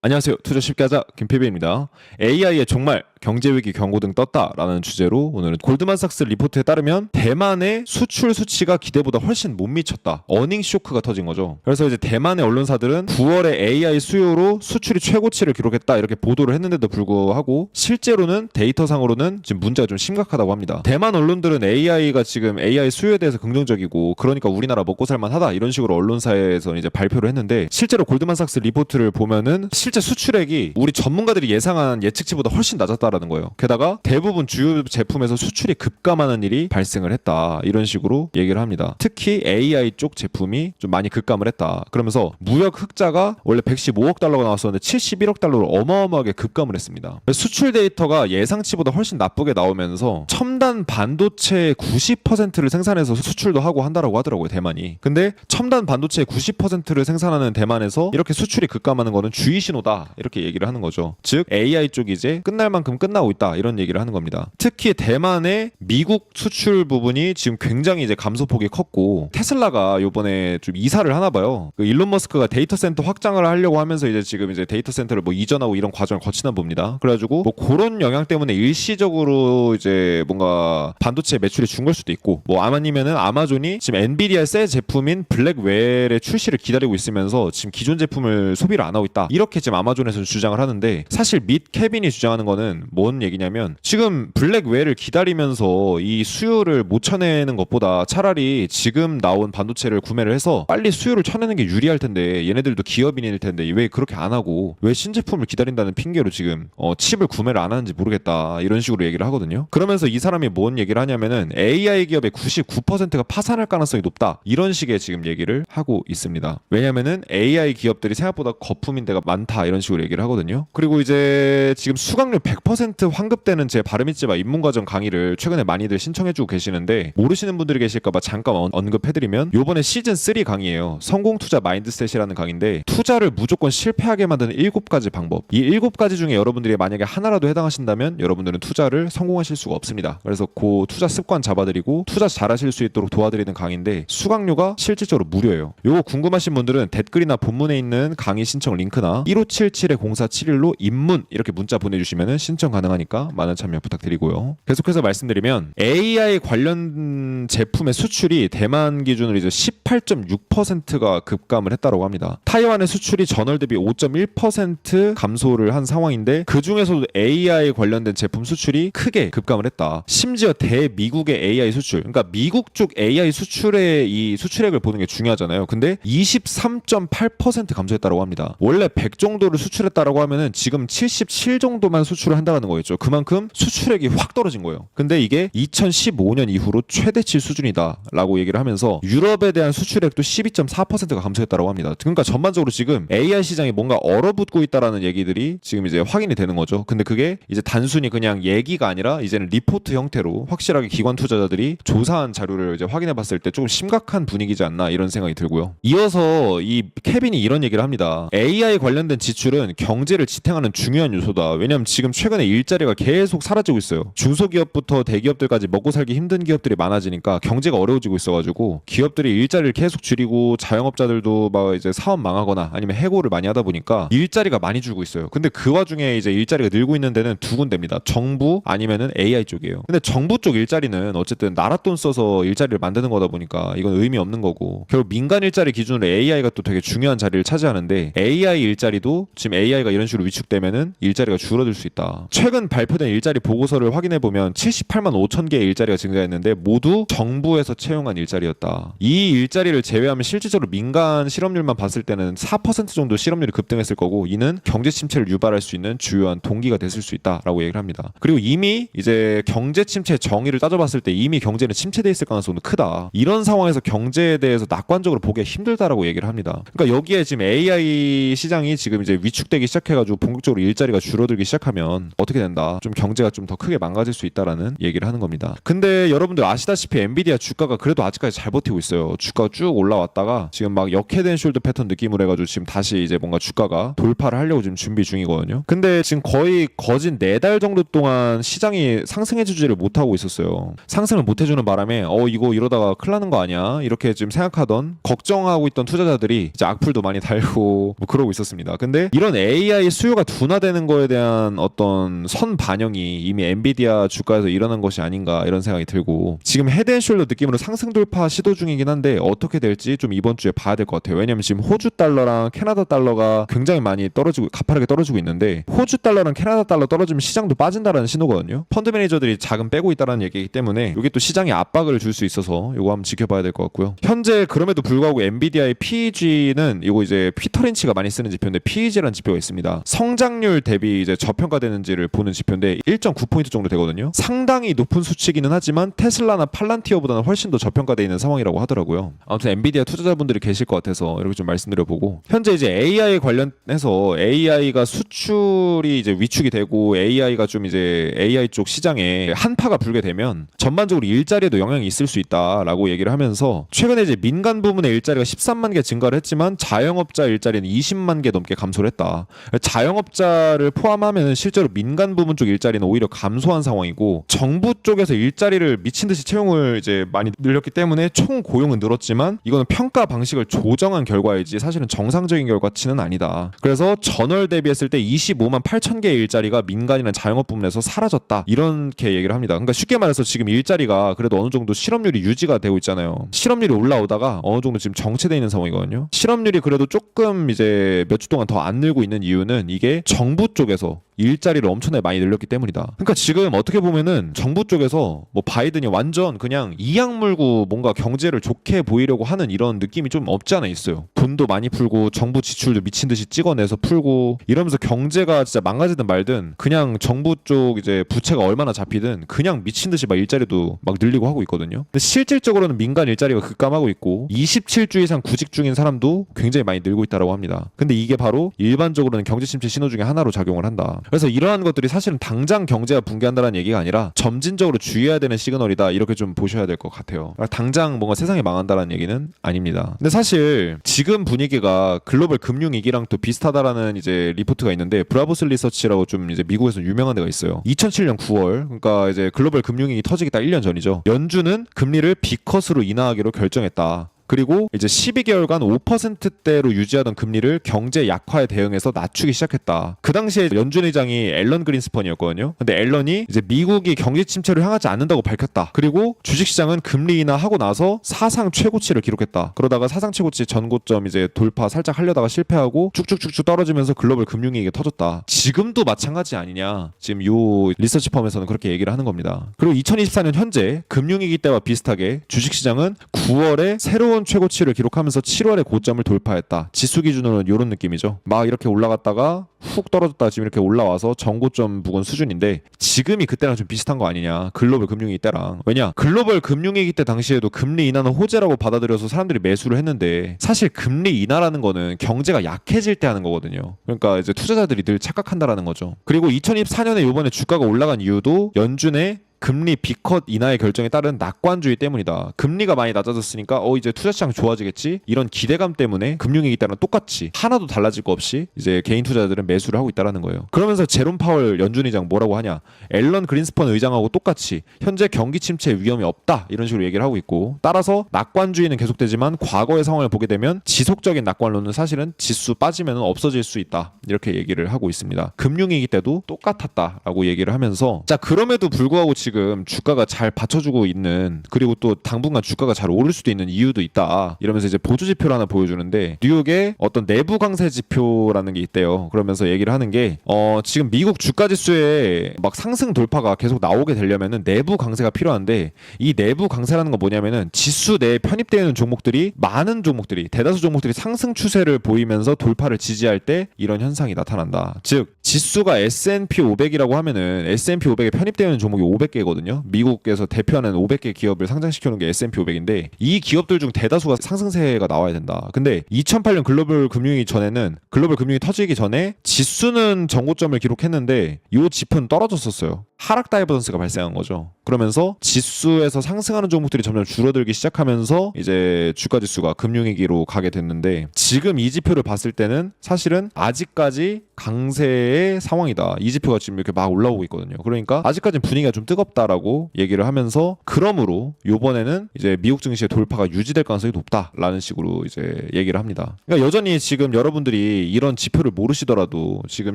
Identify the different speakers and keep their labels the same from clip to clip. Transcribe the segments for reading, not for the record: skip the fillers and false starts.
Speaker 1: 안녕하세요. 투자 쉽게 하자 김PB입니다. AI의 종말, 경제위기 경고등 떴다라는 주제로 오늘은 골드만삭스 리포트에 따르면 대만의 수출 수치가 기대보다 훨씬 못 미쳤다. 어닝 쇼크가 터진 거죠. 그래서 이제 대만의 언론사들은 9월에 AI 수요로 수출이 최고치를 기록했다 이렇게 보도를 했는데도 불구하고 실제로는 데이터상으로는 지금 문제가 좀 심각하다고 합니다. 대만 언론들은 AI가 지금 AI 수요에 대해서 긍정적이고 그러니까 우리나라 먹고 살만하다 이런 식으로 언론사에서 이제 발표를 했는데 실제로 골드만삭스 리포트를 보면은 실제 수출액이 우리 전문가들이 예상한 예측치보다 훨씬 낮았다라는 거예요. 게다가 대부분 주요 제품에서 수출이 급감하는 일이 발생을 했다. 이런 식으로 얘기를 합니다. 특히 AI 쪽 제품이 좀 많이 급감을 했다. 그러면서 무역 흑자가 원래 115억 달러가 나왔었는데 71억 달러로 어마어마하게 급감을 했습니다. 수출 데이터가 예상치보다 훨씬 나쁘게 나오면서 첨단 반도체 90%를 생산해서 수출도 하고 한다라고 하더라고요. 대만이. 근데 첨단 반도체 90%를 생산하는 대만에서 이렇게 수출이 급감하는 거는 주의 신호다. 이렇게 얘기를 하는 거죠. 즉 AI 쪽이 이제 끝날 만큼 끝나고 있다 이런 얘기를 하는 겁니다. 특히 대만의 미국 수출 부분이 지금 굉장히 이제 감소폭이 컸고 테슬라가 요번에 좀 이사를 하나 봐요. 그 일론 머스크가 데이터 센터 확장을 하려고 하면서 이제 지금 이제 데이터 센터를 뭐 이전하고 이런 과정을 거치나 봅니다. 그래가지고 뭐 그런 영향 때문에 일시적으로 이제 뭔가 반도체 매출이 준 걸 수도 있고 뭐 아니면은 아마존이 지금 엔비디아 새 제품인 블랙웰의 출시를 기다리고 있으면서 지금 기존 제품을 소비를 안 하고 있다. 이렇게 지금 아마존에서는 주장을 하는데 사실 밋 케빈이 주장하는 거는 뭔 얘기냐면 지금 블랙웰을 기다리면서 이 수요를 못 쳐내는 것보다 차라리 지금 나온 반도체를 구매를 해서 빨리 수요를 쳐내는 게 유리할 텐데 얘네들도 기업인일 텐데 왜 그렇게 안 하고 왜 신제품을 기다린다는 핑계로 지금 칩을 구매를 안 하는지 모르겠다 이런 식으로 얘기를 하거든요. 그러면서 이 사람이 뭔 얘기를 하냐면은 AI 기업의 99%가 파산할 가능성이 높다 이런 식의 지금 얘기를 하고 있습니다. 왜냐면은 AI 기업들이 생각보다 거품인 데가 많다 이런 식으로 얘기를 하거든요. 그리고 이제 지금 수강료 100% 환급되는 제 발음있지마 입문과정 강의를 최근에 많이들 신청해주고 계시는데 모르시는 분들이 계실까봐 잠깐 언급해드리면 요번에 시즌3 강의예요. 성공투자 마인드셋이라는 강의인데 투자를 무조건 실패하게 만드는 7가지 방법, 이 7가지 중에 여러분들이 만약에 하나라도 해당하신다면 여러분들은 투자를 성공하실 수가 없습니다. 그래서 그 투자 습관 잡아드리고 투자 잘하실 수 있도록 도와드리는 강의인데 수강료가 실질적으로 무료예요. 요거 궁금하신 분들은 댓글이나 본문에 있는 강의 신청 링크나 1577-0471로 입문 이렇게 문자 보내주시면 신청 가능하니까 많은 참여 부탁드리고요. 계속해서 말씀드리면 AI 관련 제품의 수출이 대만 기준으로 이제 18.6%가 급감을 했다고 합니다. 타이완의 수출이 전월 대비 5.1% 감소를 한 상황인데 그 중에서도 AI 관련된 제품 수출이 크게 급감을 했다. 심지어 대미국의 AI 수출, 그러니까 미국 쪽 AI 수출의 이 수출액을 보는 게 중요하잖아요. 근데 23.8% 감소했다고 합니다. 원래 100 정도를 수출했다라고 하면은 지금 77 정도만 수출을 한다는 거겠죠. 그만큼 수출액이 확 떨어진 거예요. 근데 이게 2015년 이후로 최대치 수준이다라고 얘기를 하면서 유럽에 대한 수출액도 12.4%가 감소했다고 합니다. 그러니까 전반적으로 지금 AI 시장이 뭔가 얼어붙고 있다라는 얘기들이 지금 이제 확인이 되는 거죠. 근데 그게 이제 단순히 그냥 얘기가 아니라 이제는 리포트 형태로 확실하게 기관 투자자들이 조사한 자료를 이제 확인해 봤을 때 조금 심각한 분위기지 않나 이런 생각이 들고요. 이어서 이 케빈이 이런 얘기를 합니다. AI 관련된 지출은 경제를 지탱하는 중요한 요소다. 왜냐면 지금 최근에 일자리가 계속 사라지고 있어요. 중소기업부터 대기업들까지 먹고 살기 힘든 기업들이 많아지니까 경제가 어려워지고 있어가지고 기업들이 일자리를 계속 줄이고 자영업자들도 막 이제 사업 망하거나 아니면 해고를 많이 하다 보니까 일자리가 많이 줄고 있어요. 근데 그 와중에 이제 일자리가 늘고 있는 데는 두 군데입니다. 정부 아니면은 AI 쪽이에요. 근데 정부 쪽 일자리는 어쨌든 나라 돈 써서 일자리를 만드는 거다 보니까 이건 의미 없는 거고 결국 민간 일자리 기준으로 AI가 또 되게 중요한 자리를 차지하는데 AI 일자리도 지금 AI가 이런 식으로 위축되면은 일자리가 줄어들 수 있다. 최근 발표된 일자리 보고서를 확인해 보면 78만 5천 개의 일자리가 증가했는데 모두 정부에서 채용한 일자리였다. 이 일자리를 제외하면 실질적으로 민간 실업률만 봤을 때는 4% 정도 실업률이 급등했을 거고 이는 경제 침체를 유발할 수 있는 주요한 동기가 됐을 수 있다라고 얘기를 합니다. 그리고 이미 이제 경제 침체의 정의를 따져봤을 때 이미 경제는 침체돼 있을 가능성도 크다. 이런 상황에서 경제에 대해서 낙관적으로 보기가 힘들다라고 얘기를 합니다. 그러니까 여기에 지금 AI 시장이 지금 이제 위축되기 시작해가지고 본격적으로 일자리가 줄어들기 시작하면 어떻게 된다. 좀 경제가 좀 더 크게 망가질 수 있다라는 얘기를 하는 겁니다. 근데 여러분들 아시다시피 엔비디아 주가가 그래도 아직까지 잘 버티고 있어요. 주가가 쭉 올라왔다가 지금 막 역헤드 앤 숄더 패턴 느낌으로 해가지고 지금 다시 이제 뭔가 주가가 돌파를 하려고 지금 준비 중이거든요. 근데 지금 거의 거진 4달 정도 동안 시장이 상승해주지를 못하고 있었어요. 상승을 못해주는 바람에 이거 이러다가 큰일 나는 거 아니야? 이렇게 지금 생각하던 걱정하고 있던 투자자들이 이제 악플도 많이 달고 뭐 그러고 있었습니다. 근데 이런 AI 수요가 둔화되는 거에 대한 어떤 선 반영이 이미 엔비디아 주가에서 일어난 것이 아닌가 이런 생각이 들고 지금 헤드앤숄더 느낌으로 상승 돌파 시도 중이긴 한데 어떻게 될지 좀 이번 주에 봐야 될 것 같아요. 왜냐면 지금 호주 달러랑 캐나다 달러가 굉장히 많이 떨어지고 가파르게 떨어지고 있는데 호주 달러랑 캐나다 달러 떨어지면 시장도 빠진다라는 신호거든요. 펀드 매니저들이 자금 빼고 있다는 얘기이기 때문에 이게 또 시장에 압박을 줄 수 있어서 이거 한번 지켜봐야 될 것 같고요. 현재 그럼에도 불구하고 엔비디아의 PEG는 이거 이제 피터 린치가 많이 쓰는 지표인데 PEG라는 지표가 있습니다. 성장률 대비 이제 저평가되는지를 보는 지표인데 1.9포인트 정도 되거든요. 상당히 높은 수치기는 하지만 테슬라나 팔란티어보다는 훨씬 더 저평가되어 있는 상황이라고 하더라고요. 아무튼 엔비디아 투자자분들이 계실 것 같아서 이렇게 좀 말씀드려보고 현재 이제 AI 관련해서 AI가 수출이 이제 위축이 되고 AI가 좀 이제 AI 쪽 시장에 한파가 불게 되면 전반적으로 일자리에도 영향이 있을 수 있다라고 얘기를 하면서 최근에 이제 민간 부문의 일자리가 13만 개 증가를 했지만 자영업자 일자리는 20만 개 넘게 감소를 했다. 자영업자를 포함하면 실제로 민간 부문 쪽 일자리는 오히려 감소한 상황이고 정부 쪽에서 일자리를 미친 듯이 채용을 이제 많이 늘렸기 때문에 총 고용은 늘었지만 이거는 평가 방식을 조정한 결과이지 사실은 정상적인 결과치는 아니다. 그래서 전월 대비했을 때 25만 8천 개의 일자리가 민간이나 자영업 부문에서 사라졌다. 이렇게 얘기를 합니다. 그러니까 쉽게 말해서 지금 일자리가 그래도 어느 정도 실업률이 유지가 되고 있잖아요. 실업률이 올라오다가 어느 정도 지금 정체되어 있는 상황이거든요. 실업률이 그래도 조금 이제 몇 주 동안 더 안 늘고 있는 이유는 이게 정부 쪽에서 일자리를 엄청나게 많이 늘렸기 때문이다. 그러니까 지금 어떻게 보면은 정부 쪽에서 뭐 바이든이 완전 그냥 이악 물고 뭔가 경제를 좋게 보이려고 하는 이런 느낌이 좀 없지 않아 있어요. 돈도 많이 풀고 정부 지출도 미친 듯이 찍어내서 풀고 이러면서 경제가 진짜 망가지든 말든 그냥 정부 쪽 이제 부채가 얼마나 잡히든 그냥 미친 듯이 막 일자리도 막 늘리고 하고 있거든요. 근데 실질적으로는 민간 일자리가 급감하고 있고 27주 이상 구직 중인 사람도 굉장히 많이 늘고 있다고 합니다. 근데 이게 바로 일반적으로는 경제 침체 신호 중에 하나로 작용을 한다. 그래서 이러한 것들이 사실은 당장 경제가 붕괴한다는 얘기가 아니라 점진적으로 주의해야 되는 시그널이다. 이렇게 좀 보셔야 될 것 같아요. 당장 뭔가 세상이 망한다는 얘기는 아닙니다. 근데 사실 지금 분위기가 글로벌 금융위기랑 또 비슷하다라는 이제 리포트가 있는데 브라보스 리서치라고 좀 이제 미국에서 유명한 데가 있어요. 2007년 9월 그러니까 이제 글로벌 금융위기 터지기 딱 1년 전이죠. 연준은 금리를 B컷으로 인하하기로 결정했다. 그리고 이제 12개월간 5%대로 유지하던 금리를 경제 약화에 대응해서 낮추기 시작했다. 그 당시에 연준 의장이 앨런 그린스펀이었거든요. 근데 앨런이 이제 미국이 경제 침체를 향하지 않는다고 밝혔다. 그리고 주식시장은 금리 인하하고 나서 사상 최고치를 기록했다. 그러다가 사상 최고치 전고점 이제 돌파 살짝 하려다가 실패하고 쭉쭉쭉쭉 떨어지면서 글로벌 금융위기가 터졌다. 지금도 마찬가지 아니냐. 지금 요 리서치 펌에서는 그렇게 얘기를 하는 겁니다. 그리고 2024년 현재 금융위기 때와 비슷하게 주식시장은 9월에 새로운 최고치를 기록하면서 7월에 고점을 돌파했다. 지수 기준으로는 이런 느낌이죠. 막 이렇게 올라갔다가 훅 떨어졌다가 지금 이렇게 올라와서 전고점 부근 수준인데 지금이 그때랑 좀 비슷한 거 아니냐. 글로벌 금융위기 때랑. 왜냐? 글로벌 금융위기 때 당시에도 금리 인하는 호재라고 받아들여서 사람들이 매수를 했는데 사실 금리 인하라는 거는 경제가 약해질 때 하는 거거든요. 그러니까 이제 투자자들이 늘 착각한다라는 거죠. 그리고 2024년에 이번에 주가가 올라간 이유도 연준의 금리 B컷 인하의 결정에 따른 낙관주의 때문이다. 금리가 많이 낮아졌으니까 이제 투자시장 좋아지겠지? 이런 기대감 때문에 금융위기 때랑 똑같이 하나도 달라질 거 없이 이제 개인 투자자들은 매수를 하고 있다는 거예요. 그러면서 제롬 파월 연준 의장 뭐라고 하냐? 앨런 그린스펀 의장하고 똑같이 현재 경기 침체 위험이 없다. 이런 식으로 얘기를 하고 있고 따라서 낙관주의는 계속되지만 과거의 상황을 보게 되면 지속적인 낙관론은 사실은 지수 빠지면 없어질 수 있다. 이렇게 얘기를 하고 있습니다. 금융위기 때도 똑같았다라고 얘기를 하면서 자 그럼에도 불구하고 지금 주가가 잘 받쳐주고 있는 그리고 또 당분간 주가가 잘 오를 수도 있는 이유도 있다. 이러면서 이제 보조 지표를 하나 보여주는데 뉴욕의 어떤 내부 강세 지표라는 게 있대요. 그러면서 얘기를 하는 게 지금 미국 주가 지수에 막 상승 돌파가 계속 나오게 되려면은 내부 강세가 필요한데 이 내부 강세라는 건 뭐냐면은 지수 내에 편입되어 있는 종목들이 많은 종목들이 대다수 종목들이 상승 추세를 보이면서 돌파를 지지할 때 이런 현상이 나타난다. 즉 지수가 S&P 500이라고 하면은 S&P 500에 편입되어 있는 종목이 500개 500개거든요. 미국에서 대표하는 500개 기업을 상장시켜놓은 게 S&P 500인데 이 기업들 중 대다수가 상승세가 나와야 된다. 근데 2008년 글로벌 금융위기 전에는 글로벌 금융이 터지기 전에 지수는 정고점을 기록했는데 이 지표는 떨어졌었어요. 하락 다이버전스가 발생한 거죠. 그러면서 지수에서 상승하는 종목들이 점점 줄어들기 시작하면서 이제 주가 지수가 금융위기로 가게 됐는데 지금 이 지표를 봤을 때는 사실은 아직까지 강세의 상황이다. 이 지표가 지금 이렇게 막 올라오고 있거든요. 그러니까 아직까지는 분위기가 좀 뜨겁다라고 얘기를 하면서 그러므로 요번에는 이제 미국 증시의 돌파가 유지될 가능성이 높다라는 식으로 이제 얘기를 합니다. 그러니까 여전히 지금 여러분들이 이런 지표를 모르시더라도 지금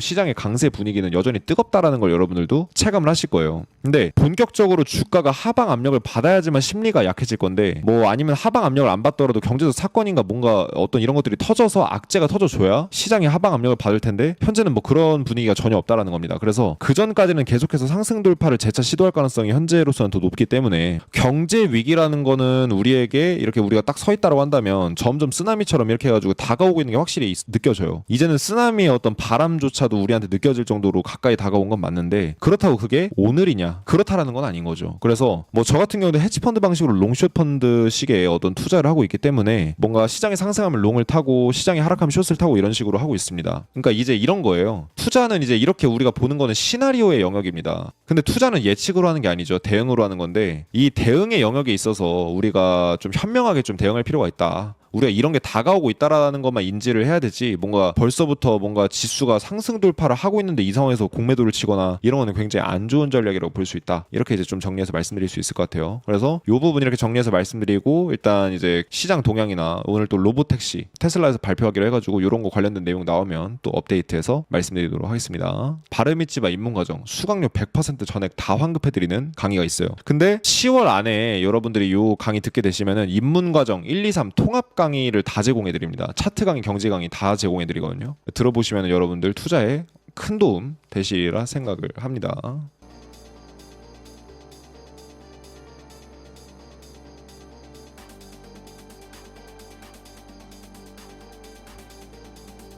Speaker 1: 시장의 강세 분위기는 여전히 뜨겁다라는 걸 여러분들도 체감을 하실 거예요. 근데 본격적으로 주가가 하방 압력을 받아야지만 심리가 약해질 건데 뭐 아니면 하방 압력을 안 받더라도 경제적 사건인가 뭔가 어떤 이런 것들이 터져서 악재가 터져줘야 시장이 하방 압력을 받을 텐데 현재는 뭐 그런 분위기가 전혀 없다라는 겁니다. 그래서 그 전까지는 계속해서 상승 돌파를 재차 시도할 가능성이 현재로서는 더 높기 때문에 경제 위기라는 거는 우리에게 이렇게 우리가 딱 서 있다고 한다면 점점 쓰나미처럼 이렇게 해가지고 다가오고 있는 게 확실히 느껴져요. 이제는 쓰나미의 어떤 바람조차도 우리한테 느껴질 정도로 가까이 다가온 건 맞는데 그렇다고 그게 오늘이냐? 그렇다라는 건 아닌 거죠. 그래서 뭐 저 같은 경우도 헤지펀드 방식으로 롱숏 펀드 식의 어떤 투자를 하고 있기 때문에 뭔가 시장이 상승하면 롱을 타고 시장이 하락하면 숏을 타고 이런 식으로 하고 있습니다. 그러니까 이제 이런 거예요. 투자는 이제 이렇게 우리가 보는 거는 시나리오의 영역입니다. 근데 투자는 예측으로 하는 게 아니죠. 대응으로 하는 건데 이 대응의 영역에 있어서 우리가 좀 현명하게 좀 대응할 필요가 있다. 우리가 이런 게 다가오고 있다라는 것만 인지를 해야 되지 뭔가 벌써부터 뭔가 지수가 상승 돌파를 하고 있는데 이 상황에서 공매도를 치거나 이런 거는 굉장히 안 좋은 전략이라고 볼 수 있다. 이렇게 이제 좀 정리해서 말씀드릴 수 있을 것 같아요. 그래서 이 부분 이렇게 정리해서 말씀드리고 일단 이제 시장 동향이나 오늘 또 로보택시 테슬라에서 발표하기로 해가지고 이런 거 관련된 내용 나오면 또 업데이트해서 말씀드리도록 하겠습니다. 바르미츠바 입문과정 수강료 100% 전액 다 환급해드리는 강의가 있어요. 근데 10월 안에 여러분들이 이 강의 듣게 되시면은 입문과정 1, 2, 3 통합 강의를 다 제공해드립니다. 차트 강의, 경제 강의 다 제공해드리거든요. 들어보시면 여러분들 투자에 큰 도움 되시리라 생각을 합니다.